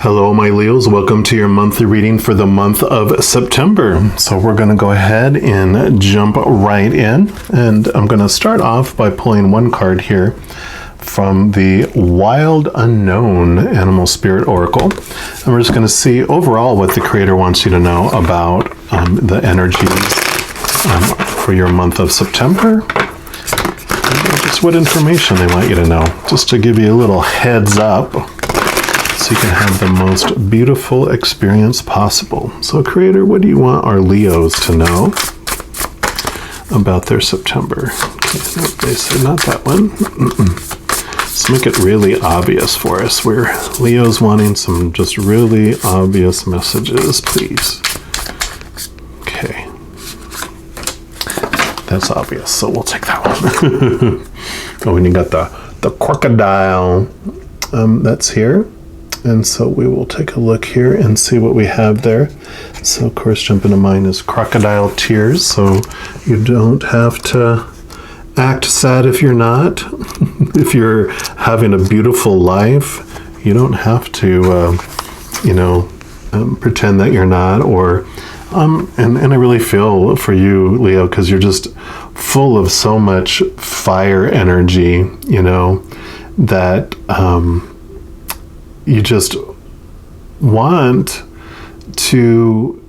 Hello, my Leos. Welcome to your monthly reading for the month of September. So we're going to go ahead and jump right in. And I'm going to start off by pulling one card here from the Wild Unknown Animal Spirit Oracle. And we're just going to see overall what the Creator wants you to know about the energies for your month of September. And just what information they want you to know, just to give you a little heads up, so you can have the most beautiful experience possible. So, Creator, what do you want our Leos to know about their September? Okay, no, they said not that one. Let's make it really obvious for us. We're Leos wanting some just really obvious messages, please. Okay. That's obvious, so we'll take that one. Oh, and you got the crocodile that's here. And so we will take a look here and see what we have there. So, of course, jumping to mind is crocodile tears. So you don't have to act sad if you're not. If you're having a beautiful life, you don't have to, pretend that you're not. Or, and I really feel for you, Leo, because you're just full of so much fire energy, that you just want to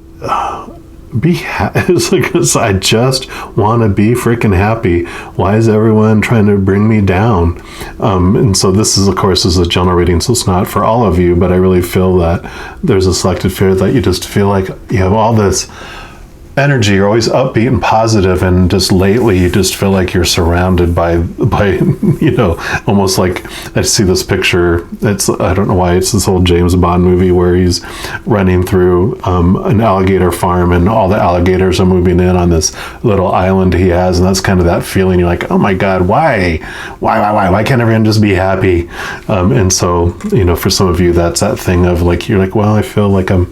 be happy. It's like, I just want to be freaking happy. Why is everyone trying to bring me down? And so this is, of course, is a general reading, so it's not for all of you, but I really feel that there's a selected fear that you just feel like you have all this energy, you're always upbeat and positive, and just lately you just feel like you're surrounded by almost like, I see this picture, I don't know why, it's this old James Bond movie where he's running through an alligator farm and all the alligators are moving in on this little island he has, and that's kind of that feeling. You're like, oh my God, why can't everyone just be happy? And so, for some of you, that's that thing of like, you're like, well, I feel like I'm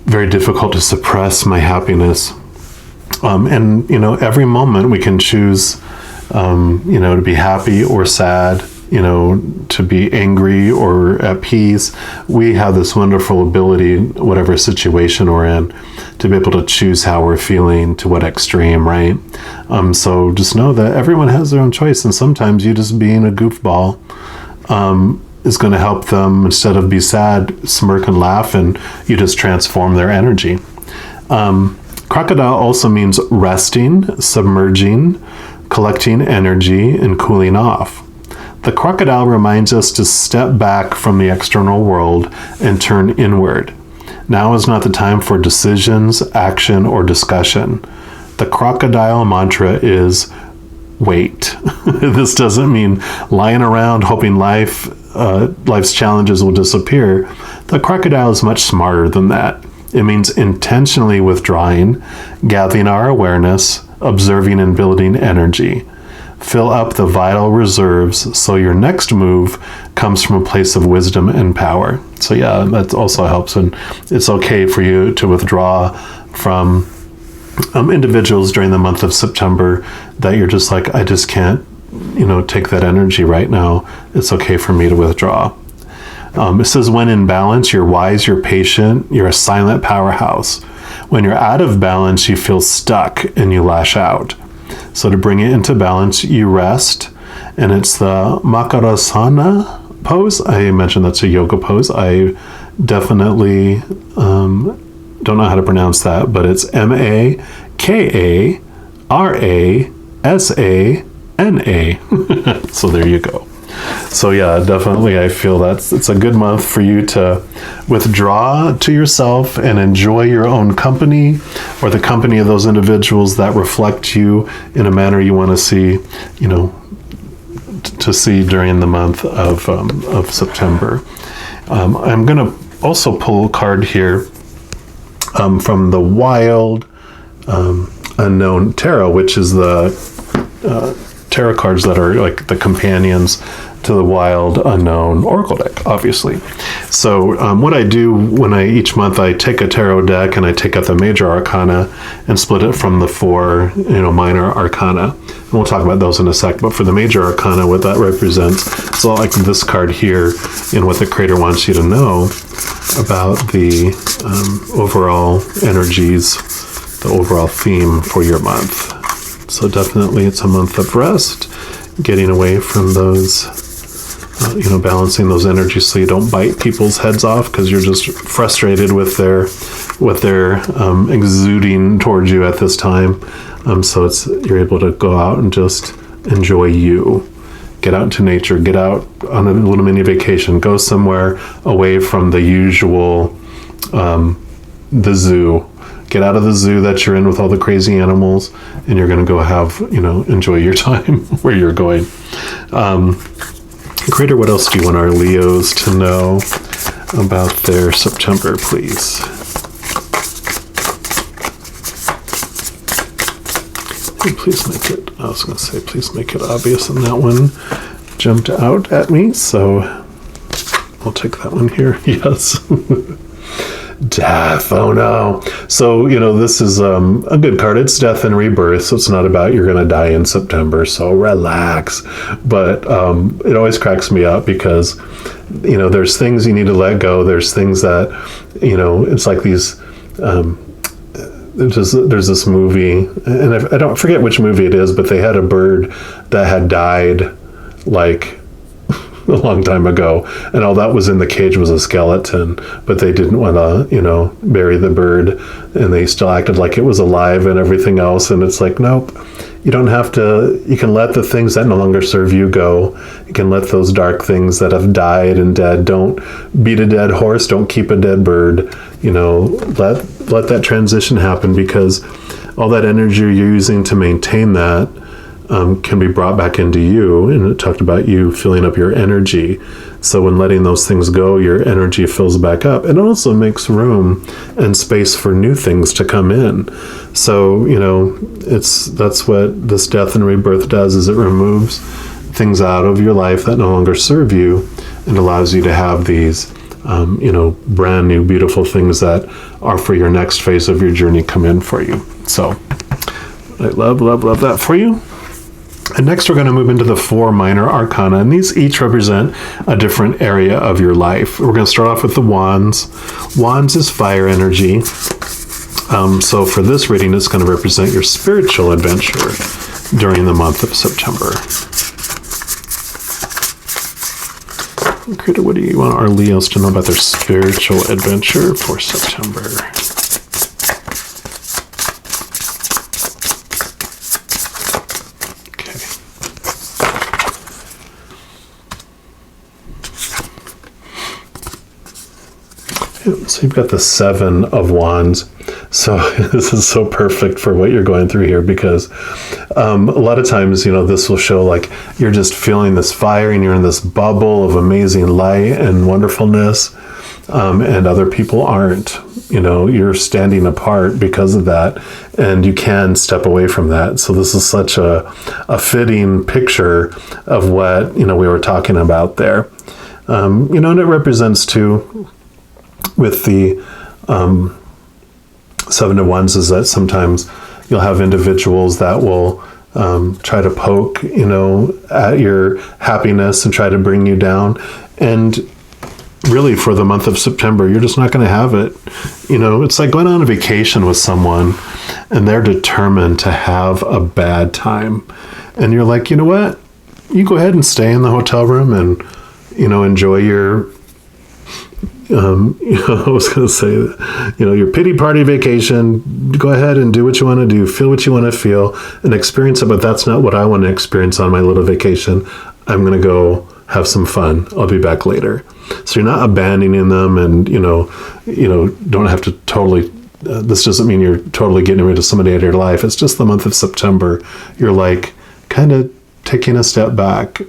very difficult to suppress my happiness. And every moment we can choose, to be happy or sad, to be angry or at peace. We have this wonderful ability, whatever situation we're in, to be able to choose how we're feeling, to what extreme, right? So just know that everyone has their own choice, and sometimes you just being a goofball is going to help them. Instead of be sad, smirk and laugh, and you just transform their energy. Crocodile also means resting, submerging, collecting energy, and cooling off. The crocodile reminds us to step back from the external world and turn inward. Now is not the time for decisions, action, or discussion. The crocodile mantra is wait. This doesn't mean lying around hoping life's challenges will disappear. The crocodile is much smarter than that. It means intentionally withdrawing, gathering our awareness, observing and building energy. Fill up the vital reserves so your next move comes from a place of wisdom and power. So yeah, that also helps. And it's okay for you to withdraw from individuals during the month of September that you're just like, I just can't, take that energy right now. It's okay for me to withdraw. It says, when in balance, you're wise, you're patient, you're a silent powerhouse. When you're out of balance, you feel stuck and you lash out. So to bring it into balance, you rest, and it's the Makarasana pose. I mentioned that's a yoga pose. I definitely don't know how to pronounce that, but it's Makarasana. So there you go. So yeah, definitely I feel it's a good month for you to withdraw to yourself and enjoy your own company, or the company of those individuals that reflect you in a manner you want to see, to see during the month of September. I'm going to also pull a card here from the Wild Unknown Tarot, which is the tarot cards that are like the companions to the Wild Unknown Oracle deck, obviously. So what I do when each month I take a tarot deck and I take out the major arcana and split it from the 4, minor arcana. And we'll talk about those in a sec. But for the major arcana, what that represents, it's all like this card here and what the creator wants you to know about the overall energies, the overall theme for your month. So definitely it's a month of rest, getting away from those, balancing those energies so you don't bite people's heads off because you're just frustrated with what they're exuding towards you at this time. So you're able to go out and just enjoy you. Get out into nature, get out on a little mini vacation, go somewhere away from the usual, the zoo. Get out of the zoo that you're in with all the crazy animals, and you're going to go have, enjoy your time where you're going. Creator, what else do you want our Leos to know about their September, please? Please make it, please make it obvious, and that one jumped out at me, so I'll take that one here. Yes. Death. Oh no. So, this is a good card. It's death and rebirth, so it's not about you're going to die in September, so relax. But it always cracks me up because, there's things you need to let go. There's things that, it's like these, there's this movie, and I don't forget which movie it is, but they had a bird that had died like a long time ago, and all that was in the cage was a skeleton, but they didn't want to bury the bird, and they still acted like it was alive and everything else. And it's like, nope, you don't have to. You can let the things that no longer serve you go. You can let those dark things that have died and dead. Don't beat a dead horse, don't keep a dead bird. Let that transition happen, because all that energy you're using to maintain that can be brought back into you. And it talked about you filling up your energy. So when letting those things go, your energy fills back up. It also makes room and space for new things to come in. So, that's what this death and rebirth does, is it removes things out of your life that no longer serve you and allows you to have these, brand new, beautiful things that are for your next phase of your journey come in for you. So I love that for you. And next we're going to move into the 4 minor arcana, and these each represent a different area of your life. We're going to start off with the wands. Wands is fire energy. So for this reading, it's going to represent your spiritual adventure during the month of September. Critter, what do you want our Leos to know about their spiritual adventure for September? So you've got the 7 of Wands. So this is so perfect for what you're going through here, because a lot of times, this will show like you're just feeling this fire and you're in this bubble of amazing light and wonderfulness, and other people aren't. You're standing apart because of that, and you can step away from that. So this is such a fitting picture of what, we were talking about there. And it represents too, with the 7 of Wands, is that sometimes you'll have individuals that will try to poke, at your happiness and try to bring you down. And really, for the month of September, you're just not going to have it. It's like going on a vacation with someone and they're determined to have a bad time. And you're like, you know what? You go ahead and stay in the hotel room and, enjoy your I was going to say, your pity party vacation. Go ahead and do what you want to do, feel what you want to feel, and experience it. But that's not what I want to experience on my little vacation. I'm going to go have some fun. I'll be back later. So you're not abandoning them, and don't have to totally. This doesn't mean you're totally getting rid of somebody out of your life. It's just the month of September. You're like kind of taking a step back,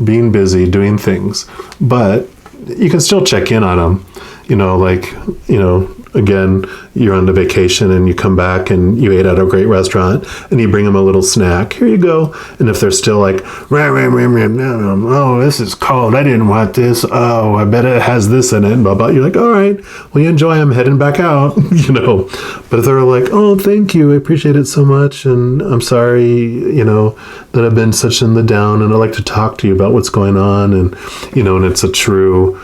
being busy, doing things, but you can still check in on them. like, again, you're on the vacation and you come back and you ate at a great restaurant and you bring them a little snack. Here you go. And if they're still like, oh, this is cold. I didn't want this. Oh, I bet it has this in it. And blah, blah. You're like, all right, well, you enjoy. I'm heading back out, But if they're like, oh, thank you. I appreciate it so much. And I'm sorry, that I've been such in the down, and I'd like to talk to you about what's going on. And, and it's a true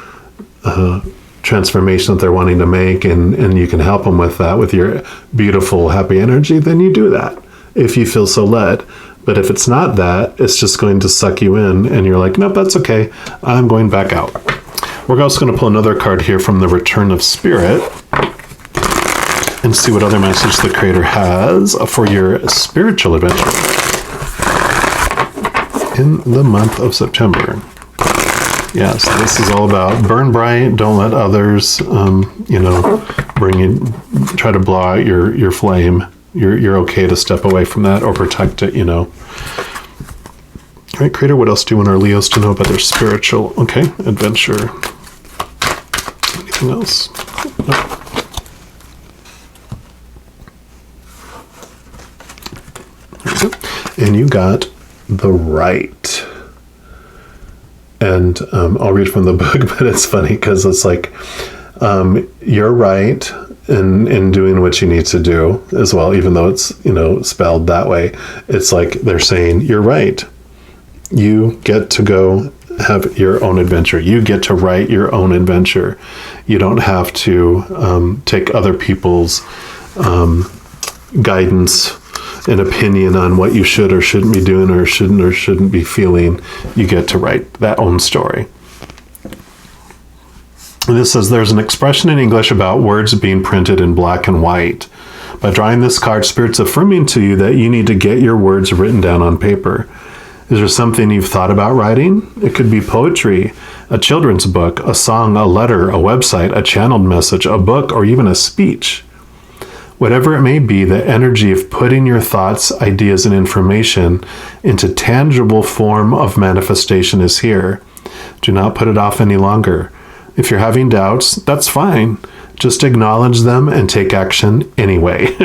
transformation that they're wanting to make, and you can help them with that with your beautiful, happy energy, then you do that if you feel so led. But if it's not that, it's just going to suck you in, and you're like, nope, that's okay. I'm going back out. We're also going to pull another card here from the Return of Spirit and see what other message the Creator has for your spiritual adventure in the month of September. Yes, this is all about burn bright. Don't let others, bring you, try to blow out your flame. You're okay to step away from that or protect it. All right, Creator, what else do you want our Leos to know about their spiritual, adventure? Anything else? No. And you got the right. And I'll read from the book, but it's funny because it's like, you're right in doing what you need to do as well, even though it's, spelled that way. It's like they're saying, you're right. You get to go have your own adventure. You get to write your own adventure. You don't have to take other people's guidance an opinion on what you should or shouldn't be doing or shouldn't be feeling. You get to write that own story. And this says, there's an expression in English about words being printed in black and white. By drawing this card, Spirit's affirming to you that you need to get your words written down on paper. Is there something you've thought about writing? It could be poetry, a children's book, a song, a letter, a website, a channeled message, a book, or even a speech. Whatever it may be, the energy of putting your thoughts, ideas, and information into tangible form of manifestation is here. Do not put it off any longer. If you're having doubts, that's fine. Just acknowledge them and take action anyway.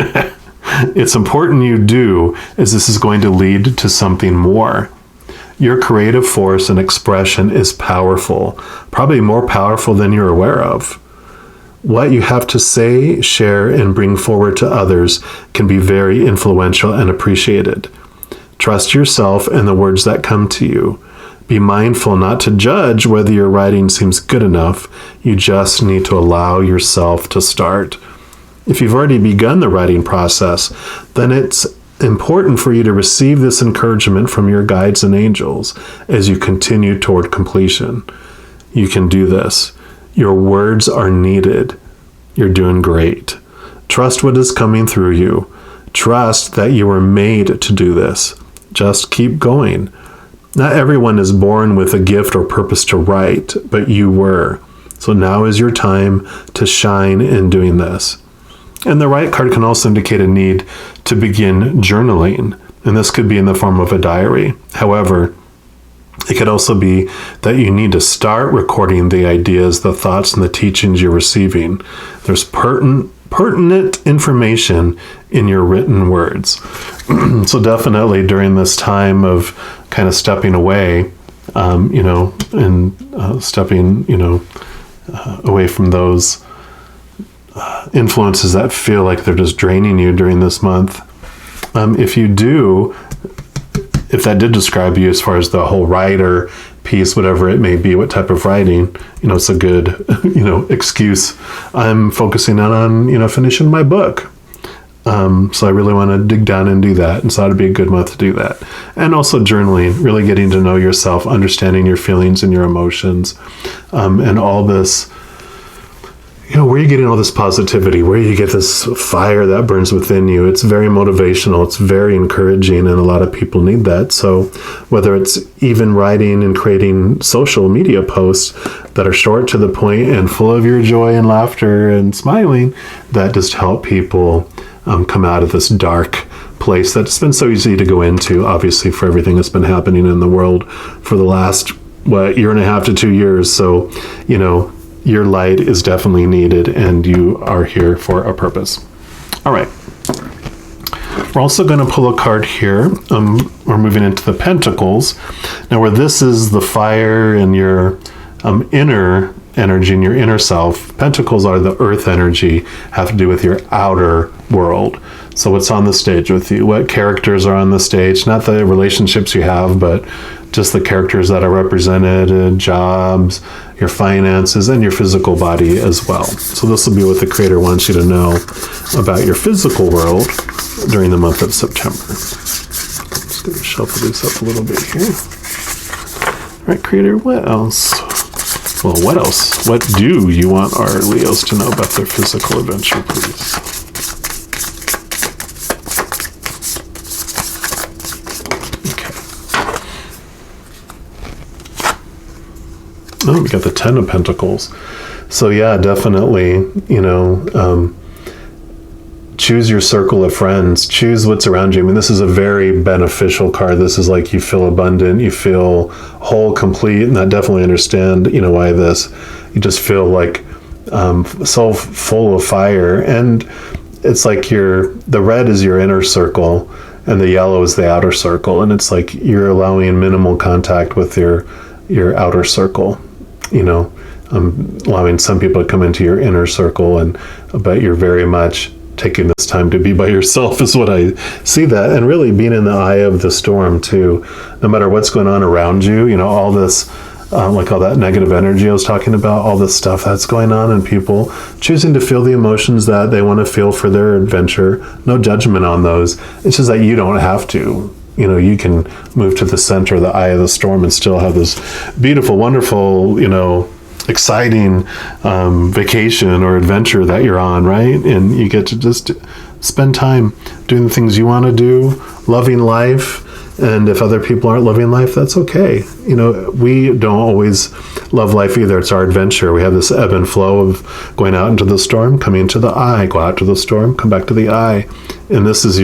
It's important you do, as this is going to lead to something more. Your creative force and expression is powerful, probably more powerful than you're aware of. What you have to say, share, and bring forward to others can be very influential and appreciated. Trust yourself and the words that come to you. Be mindful not to judge whether your writing seems good enough. You just need to allow yourself to start. If you've already begun the writing process, then it's important for you to receive this encouragement from your guides and angels as you continue toward completion. You can do this. Your words are needed. You're doing great. Trust what is coming through you. Trust that you were made to do this. Just keep going. Not everyone is born with a gift or purpose to write, but you were. So now is your time to shine in doing this. And the right card can also indicate a need to begin journaling, and this could be in the form of a diary. However, it could also be that you need to start recording the ideas, the thoughts, and the teachings you're receiving. There's pertinent information in your written words. So definitely during this time of kind of stepping away, stepping, away from those influences that feel like they're just draining you during this month. If that did describe you as far as the whole writer piece, whatever it may be, what type of writing, it's a good, excuse. I'm focusing on finishing my book. So I really want to dig down and do that. And so it'd be a good month to do that. And also journaling, really getting to know yourself, understanding your feelings and your emotions, and all this, where are you getting all this positivity? Where you get this fire that burns within you? It's very motivational. It's very encouraging, and a lot of people need that. So whether it's even writing and creating social media posts that are short to the point and full of your joy and laughter and smiling, that just help people come out of this dark place that's been so easy to go into, obviously, for everything that's been happening in the world for the last, year and a half to 2 years. So, your light is definitely needed, and you are here for a purpose. All right. We're also going to pull a card here. We're moving into the Pentacles. Now, where this is the fire and your inner energy and your inner self, Pentacles are the earth energy, have to do with your outer world. So what's on the stage with you? What characters are on the stage? Not the relationships you have, but just the characters that are represented, jobs, your finances, and your physical body as well. So this will be what the Creator wants you to know about your physical world during the month of September. I'm just going to shuffle these up a little bit here. All right, Creator, what else? Well, what else? What do you want our Leos to know about their physical adventure, please? Oh, we got the Ten of Pentacles. So yeah, definitely, choose your circle of friends. Choose what's around you. I mean, this is a very beneficial card. This is like you feel abundant, you feel whole, complete, and I definitely understand, why this. You just feel like so full of fire. And it's like the red is your inner circle, and the yellow is the outer circle. And it's like you're allowing minimal contact with your outer circle. Allowing some people to come into your inner circle, but you're very much taking this time to be by yourself is what I see that, and really being in the eye of the storm too. No matter what's going on around you, all this, like all that negative energy I was talking about, all this stuff that's going on, and people choosing to feel the emotions that they want to feel for their adventure. No judgment on those. It's just that you don't have to. You can move to the center, the eye of the storm, and still have this beautiful, wonderful, exciting vacation or adventure that you're on, right? And you get to just spend time doing the things you want to do, loving life. And if other people aren't loving life, that's okay. We don't always love life either. It's our adventure. We have this ebb and flow of going out into the storm, coming into the eye, go out to the storm, come back to the eye. And this is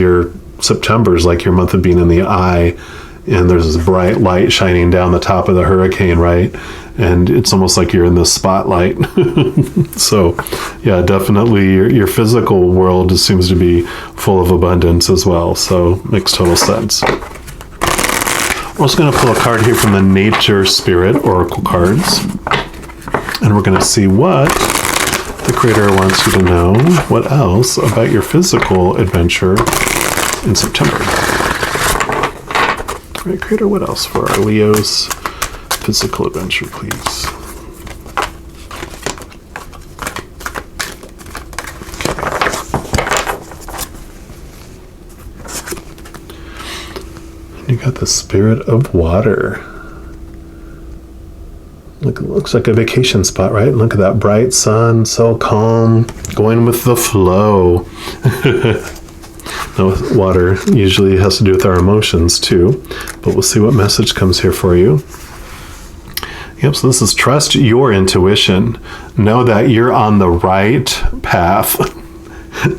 September is like your month of being in the eye, and there's this bright light shining down the top of the hurricane, right? And it's almost like you're in the spotlight. So yeah, definitely your physical world seems to be full of abundance as well. So makes total sense. We're also going to pull a card here from the Nature Spirit Oracle cards, and we're going to see what the Creator wants you to know. What else about your physical adventure in September? All right, Creator, what else for our Leo's physical adventure, please? You got the Spirit of Water. Looks like a vacation spot, right? Look at that bright sun, so calm, going with the flow. Now, water usually has to do with our emotions too, but we'll see what message comes here for you. Yep, so this is trust your intuition. Know that you're on the right path.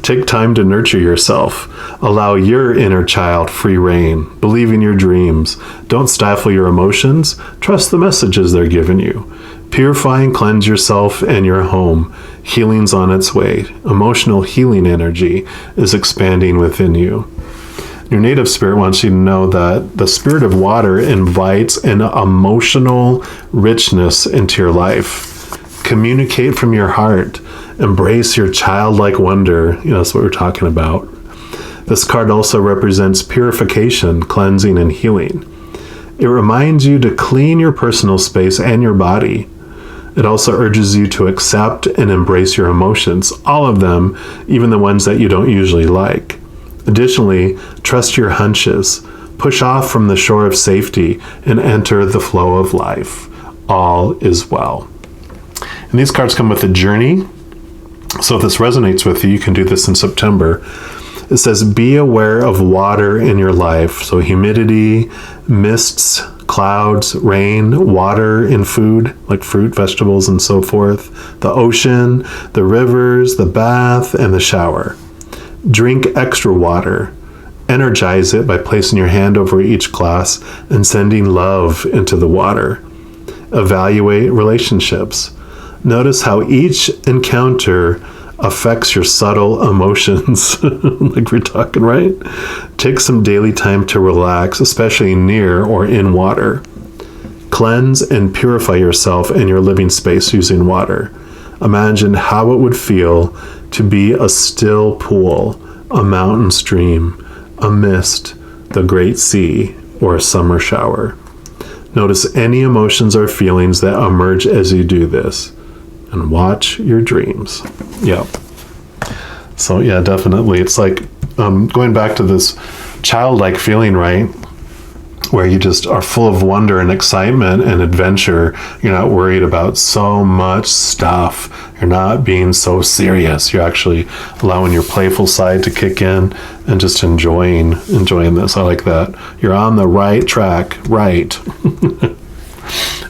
Take time to nurture yourself. Allow your inner child free rein. Believe in your dreams. Don't stifle your emotions. Trust the messages they're giving you. Purify and cleanse yourself and your home. Healing's on its way. Emotional healing energy is expanding within you. Your native spirit wants you to know that the Spirit of Water invites an emotional richness into your life. Communicate from your heart. Embrace your childlike wonder. That's what we're talking about. This card also represents purification, cleansing, and healing. It reminds you to clean your personal space and your body. It also urges you to accept and embrace your emotions, all of them, even the ones that you don't usually like. Additionally, trust your hunches. Push off from the shore of safety and enter the flow of life. All is well. And these cards come with a journey. So if this resonates with you, you can do this in September. It says, be aware of water in your life. So humidity, mists, clouds, rain, water in food, like fruit, vegetables, and so forth. The ocean, the rivers, the bath, and the shower. Drink extra water. Energize it by placing your hand over each glass and sending love into the water. Evaluate relationships. Notice how each encounter affects your subtle emotions, like we're talking, right? Take some daily time to relax, especially near or in water. Cleanse and purify yourself and your living space using water. Imagine how it would feel to be a still pool, a mountain stream, a mist, the great sea, or a summer shower. Notice any emotions or feelings that emerge as you do this, and watch your dreams. Yep. So yeah, definitely. It's like going back to this childlike feeling, right? Where you just are full of wonder and excitement and adventure. You're not worried about so much stuff. You're not being so serious. You're actually allowing your playful side to kick in and just enjoying this. I like that. You're on the right track, right?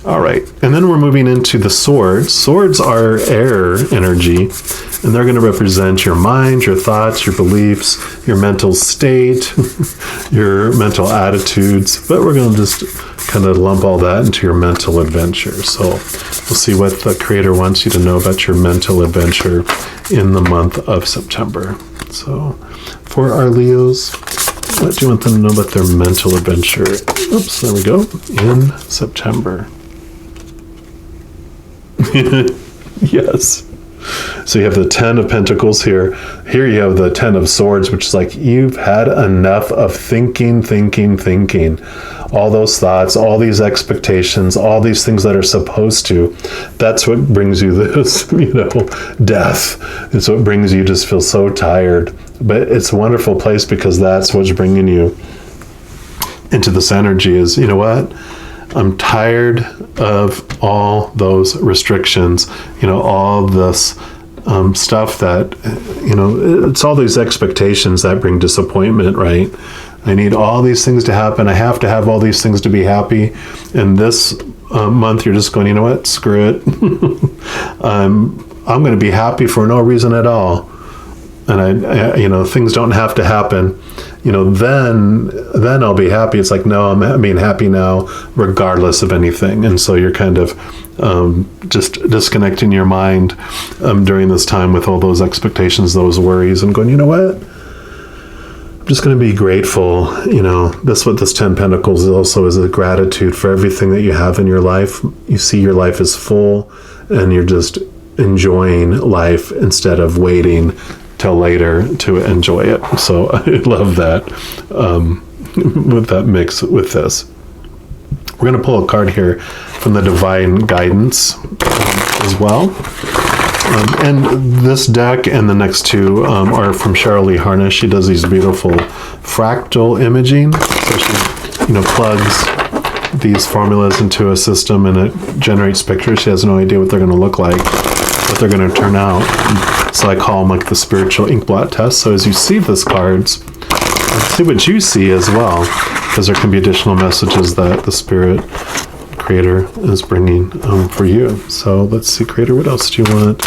All right, and then we're moving into the swords. Swords are air energy, and they're going to represent your mind, your thoughts, your beliefs, your mental state, your mental attitudes. But we're going to just kind of lump all that into your mental adventure. So we'll see what the Creator wants you to know about your mental adventure in the month of September. So for our Leos, what do you want them to know about their mental adventure? Oops, there we go. In September. Yes. So you have the 10 of Pentacles here. Here you have the 10 of Swords, which is like you've had enough of thinking. All those thoughts, all these expectations, all these things that are supposed to. That's what brings you this, death. It's what brings you just feel so tired. But it's a wonderful place because that's what's bringing you into this energy is, you know what? I'm tired of all those restrictions, all this stuff that, it's all these expectations that bring disappointment, right? I need all these things to happen. I have to have all these things to be happy. And this month, you're just going, you know what? Screw it. I'm going to be happy for no reason at all. And I things don't have to happen. Then I'll be happy. It's like, no, I'm being happy now, regardless of anything. And so you're kind of just disconnecting your mind during this time with all those expectations, those worries, and going, you know what? I'm just going to be grateful. That's what this 10 Pentacles also is, a gratitude for everything that you have in your life. You see your life is full, and you're just enjoying life instead of waiting till later to enjoy it. So I love that with that mix with this. We're going to pull a card here from the Divine Guidance as well. And this deck and the next two are from Cheryl Lee Harness. She does these beautiful fractal imaging. So she, plugs these formulas into a system and it generates pictures. She has no idea what they're going to look like, what they're going to turn out. So I call them like the spiritual ink blot test. So as you see these cards, see what you see as well, because there can be additional messages that the Spirit Creator is bringing for you. So let's see, Creator, what else do you want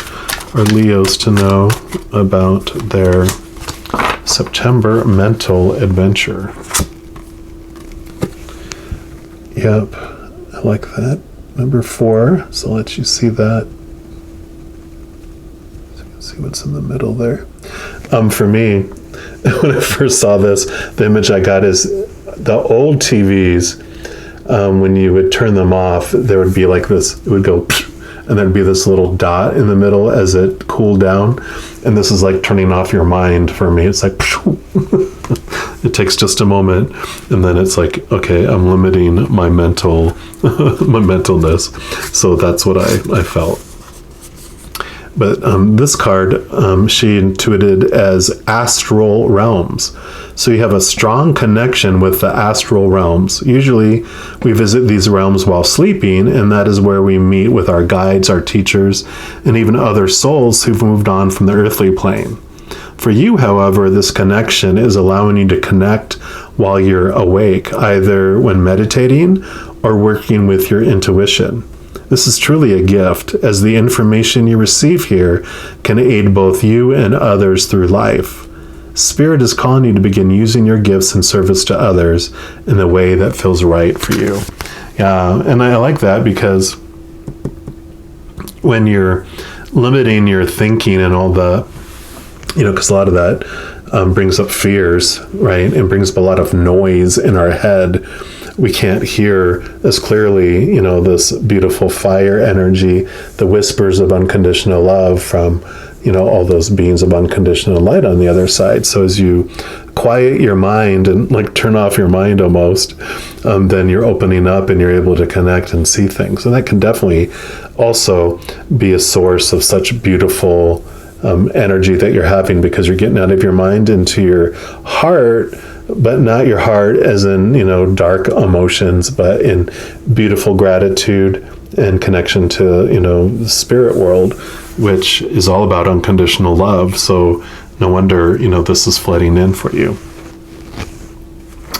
our Leos to know about their September mental adventure? Yep, I like that. Number 4, so I'll let you see that. See what's in the middle there. For me, when I first saw this, the image I got is the old TVs. When you would turn them off, there would be like this, it would go, and there'd be this little dot in the middle as it cooled down. And this is like turning off your mind for me. It's like, it takes just a moment. And then it's like, okay, I'm limiting my mentalness. So that's what I felt. But this card, she intuited as astral realms. So you have a strong connection with the astral realms. Usually we visit these realms while sleeping, and that is where we meet with our guides, our teachers, and even other souls who've moved on from the earthly plane. For you, however, this connection is allowing you to connect while you're awake, either when meditating or working with your intuition. This is truly a gift, as the information you receive here can aid both you and others through life. Spirit is calling you to begin using your gifts in service to others in the way that feels right for you. Yeah, and I like that because when you're limiting your thinking and all the, because a lot of that brings up fears, right? And brings up a lot of noise in our head. We can't hear as clearly, this beautiful fire energy, the whispers of unconditional love from, all those beings of unconditional light on the other side. So as you quiet your mind and like turn off your mind almost, then you're opening up and you're able to connect and see things. And that can definitely also be a source of such beautiful energy that you're having, because you're getting out of your mind into your heart, but not your heart as in, dark emotions, but in beautiful gratitude and connection to, the spirit world, which is all about unconditional love. So no wonder, this is flooding in for you.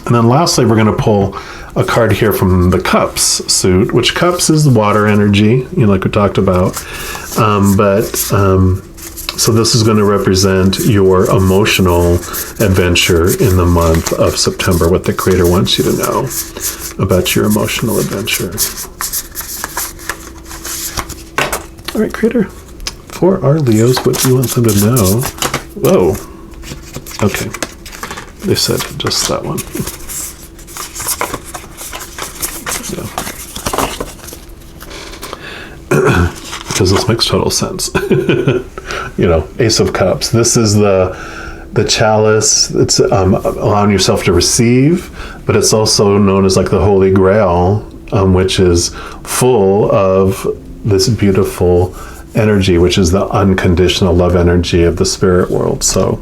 And then lastly, we're going to pull a card here from the Cups suit, which Cups is the water energy, like we talked about. So this is going to represent your emotional adventure in the month of September, what the Creator wants you to know about your emotional adventure. All right, Creator, for our Leos, what do you want them to know? Whoa. Okay. They said just that one. Because this makes total sense. Ace of Cups. This is the chalice. It's allowing yourself to receive, but it's also known as like the Holy Grail, which is full of this beautiful energy, which is the unconditional love energy of the spirit world. So,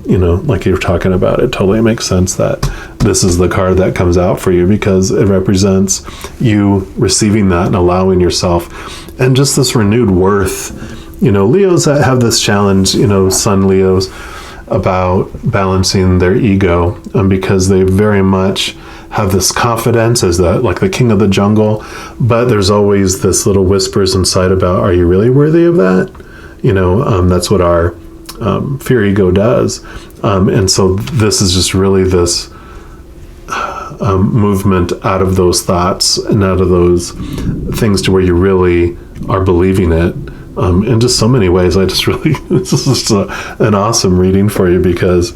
like you're talking about, it totally makes sense that this is the card that comes out for you, because it represents you receiving that and allowing yourself, and just this renewed worth. Leos that have this challenge, Sun Leos, about balancing their ego, because they very much have this confidence as the king of the jungle, but there's always this little whispers inside about, are you really worthy of that? That's what our fear ego does. And so this is just really this movement out of those thoughts and out of those things to where you really are believing it. In just so many ways, this is just an awesome reading for you, because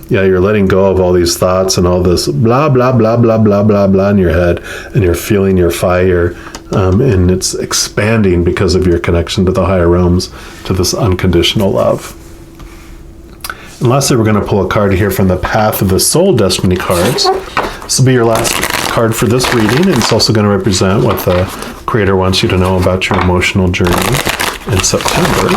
you're letting go of all these thoughts and all this blah, blah, blah, blah, blah, blah, blah in your head, and you're feeling your fire, and it's expanding because of your connection to the higher realms, to this unconditional love. And lastly, we're going to pull a card here from the Path of the Soul Destiny cards. This will be your last card for this reading, and it's also going to represent what the Creator wants you to know about your emotional journey in September.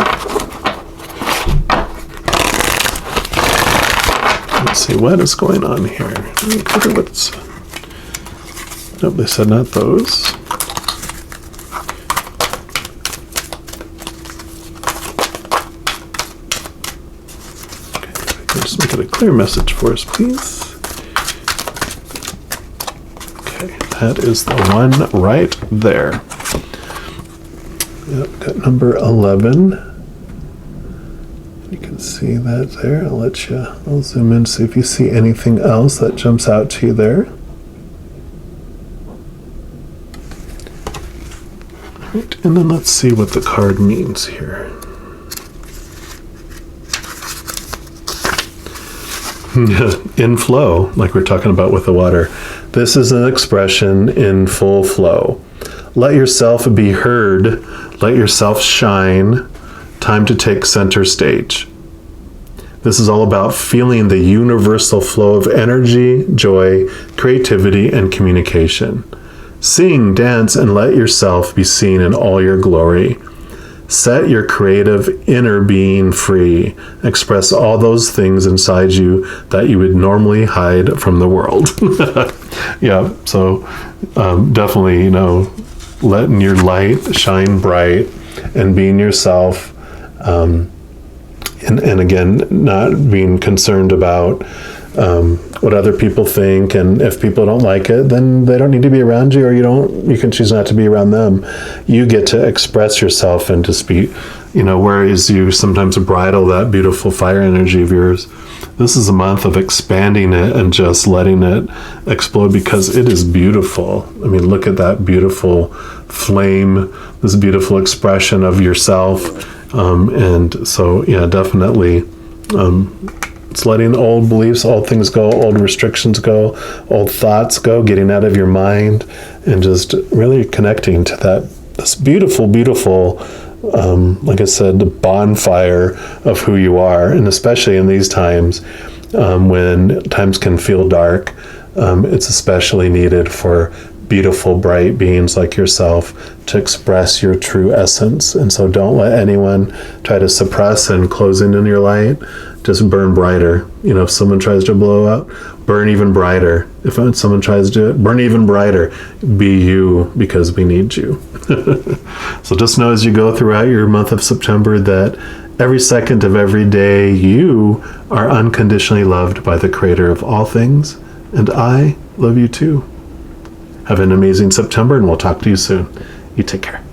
Let's see what is going on here. Nope, they said not those. Okay, just make it a clear message for us, please. Okay, that is the one right there. Yep, got number 11. You can see that there. I'll zoom in, see if you see anything else that jumps out to you there. Right, and then let's see what the card means here. In flow, like we're talking about with the water. This is an expression in full flow. Let yourself be heard. Let yourself shine. Time to take center stage. This is all about feeling the universal flow of energy, joy, creativity, and communication. Sing, dance, and let yourself be seen in all your glory. Set your creative inner being free. Express all those things inside you that you would normally hide from the world. Yeah, so definitely, letting your light shine bright and being yourself. And again, not being concerned about what other people think, and if people don't like it, then they don't need to be around you, or you can choose not to be around them. You get to express yourself and just be, whereas you sometimes bridle that beautiful fire energy of yours, this is a month of expanding it and just letting it explode, because it is beautiful. I mean, look at that beautiful flame, this beautiful expression of yourself. And so, yeah, definitely, it's letting old beliefs, old things go, old restrictions go, old thoughts go, getting out of your mind, and just really connecting to this beautiful, beautiful, like I said, the bonfire of who you are. And especially in these times, when times can feel dark, it's especially needed for beautiful, bright beings like yourself to express your true essence. And so don't let anyone try to suppress and close in your light. Just burn brighter. If someone tries to blow up, burn even brighter. If someone tries to do it, burn even brighter. Be you, because we need you. So just know as you go throughout your month of September that every second of every day you are unconditionally loved by the Creator of all things. And I love you too. Have an amazing September, and we'll talk to you soon. You take care.